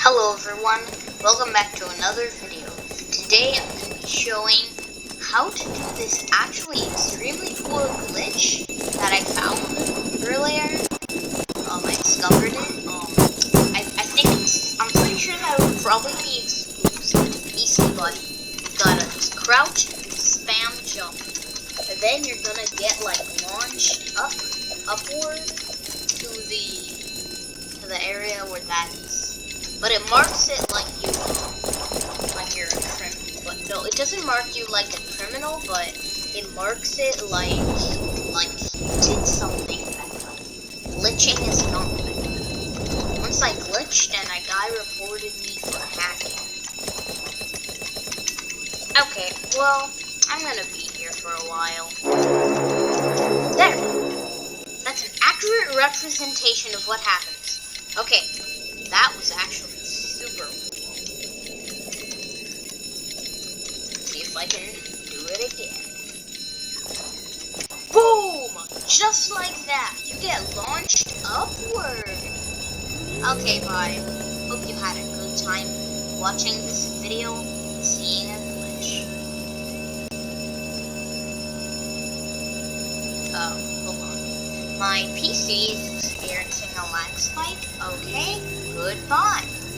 Hello everyone, welcome back to another video. Today I'm going to be showing how to do this actually extremely cool glitch that I found earlier. I discovered it. I'm pretty sure that it would probably be exclusive to PC, but you gotta crouch, spam, jump. And then you're gonna get like launched upward to the area where that is. But it marks it like you're a criminal. But no, it doesn't mark you like a criminal, but it marks it like you did something bad. Glitching is not bad. Once I glitched and a guy reported me for hacking. Okay, well, I'm gonna be here for a while. There! That's an accurate representation of what happens. Okay, that was actually super cool. Let's see if I can do it again. Boom! Just like that, you get launched upward. Okay, bye. Hope you had a good time watching this video and seeing a glitch. Hold on. My PC is experiencing a lag spike. Okay, goodbye.